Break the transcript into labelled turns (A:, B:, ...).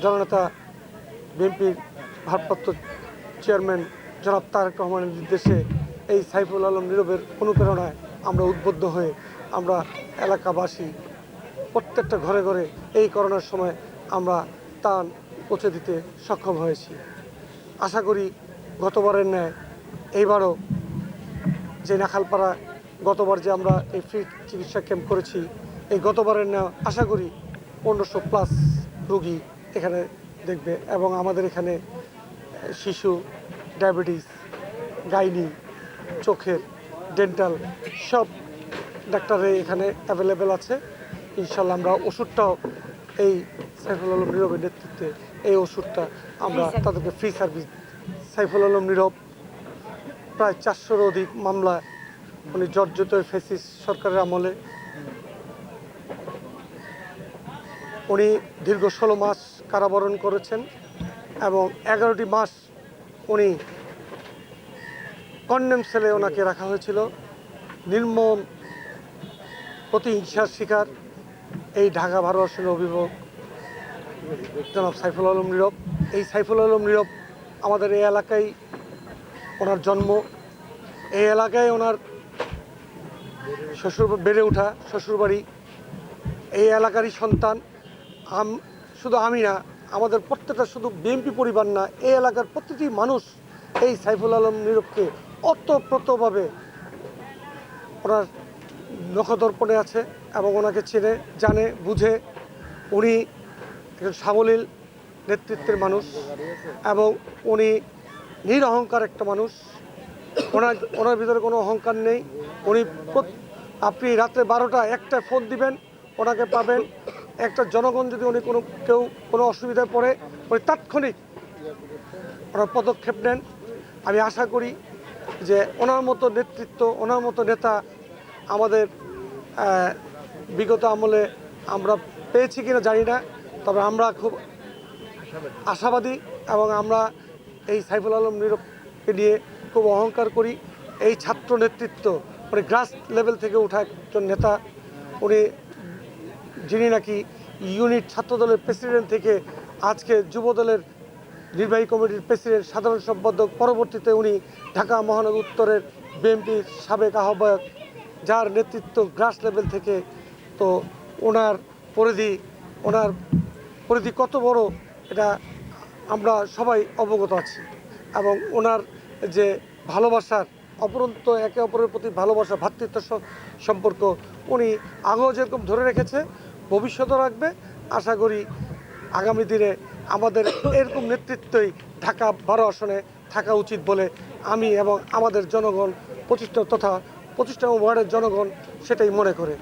A: জননেতা বিএনপির ভারপ্রাপ্ত চেয়ারম্যান জনাব তারেক রহমানের নির্দেশে এই সাইফুল আলম নীরবের অনুপ্রেরণায় আমরা উদ্বুদ্ধ হয়ে আমরা এলাকাবাসী প্রত্যেকটা ঘরে ঘরে এই করোনার সময় আমরা ত্রাণ পৌঁছে দিতে সক্ষম হয়েছি। আশা করি গতবারের ন্যায় এইবারও যে নাখালপাড়া গতবার যে আমরা এই ফ্রি চিকিৎসা ক্যাম্প করেছি, এই গতবারের ন্যায় আশা করি 1500+ রোগী এখানে দেখবে এবং আমাদের এখানে শিশু, ডায়াবেটিস, গাইনি, চোখের, ডেন্টাল সব ডাক্তারে এখানে অ্যাভেলেবেল আছে। ইনশাল্লাহ আমরা ওষুধটাও এই সাইফুল আলম নীরবের নেতৃত্বে এই ওষুধটা আমরা তাদেরকে ফ্রি সার্ভিস। সাইফুল আলম নীরব প্রায় 400-র অধিক মামলা উনি জর্জরিত ফ্যাসিস্ট সরকারের আমলে উনি দীর্ঘ 16 মাস কারাবরণ করেছেন এবং 11টি মাস উনি কন্ডেম সেলে ওনাকে রাখা হয়েছিল। নির্মম প্রতিহিংসার শিকার এই ঢাকা ভারতবর্ষের অভিভাবক জনাব সাইফুল আলম নীরব। এই সাইফুল আলম নীরব আমাদের এই এলাকায় ওনার জন্ম, এই এলাকায় ওনার বেড়ে ওঠা শ্বশুরবাড়ি, এই এলাকারই সন্তান। শুধু আমি না, আমাদের প্রত্যেকটা শুধু বিএনপি পরিবার না, এই এলাকার প্রতিটি মানুষ এই সাইফুল আলম নীরবকে অতপ্রতভাবে ওনার নখদর্পণে আছে এবং ওনাকে চেনে, জানে, বুঝে। উনি একজন সাবলীল নেতৃত্বের মানুষ এবং উনি নিরহংকার একটা মানুষ। ওনার ভিতরে কোনো অহংকার নেই। উনি আপনি রাত্রে 12টা-1টায় ফোন দিবেন, ওনাকে পাবেন। একটা জনগণ যদি উনি কেউ কোনো অসুবিধায় পড়ে, উনি তাৎক্ষণিক ওনার পদক্ষেপ নেন। আমি আশা করি যে ওনার মতো নেতৃত্ব, ওনার মতো নেতা আমাদের বিগত আমলে আমরা পেয়েছি কিনা জানি না, তবে আমরা খুব আশাবাদী এবং আমরা এই সাইফুল আলম নীরবকে নিয়ে খুব অহংকার করি। এই ছাত্র নেতৃত্ব, উনি গ্রাস লেভেল থেকে ওঠা একজন নেতা। উনি যিনি নাকি ইউনিট ছাত্রদলের প্রেসিডেন্ট থেকে আজকে যুবদলের নির্বাহী কমিটির প্রেসিডেন্ট, সাধারণ সম্পাদক, পরবর্তীতে উনি ঢাকা মহানগর উত্তরের বিএনপির সাবেক আহ্বায়ক, যার নেতৃত্ব গ্রাস লেভেল থেকে। তো ওনার পরিধি কত বড় এটা আমরা সবাই অবগত আছি এবং ওনার যে ভালোবাসার অপরন্ত একে অপরের প্রতি ভালোবাসা, ভ্রাতৃত্ব সম্পর্ক উনি আগেও যেরকম ধরে রেখেছে ভবিষ্যতেও রাখবে। আশা করি আগামী দিনে আমাদের এরকম নেতৃত্বই ঢাকা 12 আসনে থাকা উচিত বলে আমি এবং আমাদের জনগণ 25 তথা 25 ওয়ার্ডের জনগণ সেটাই মনে করে।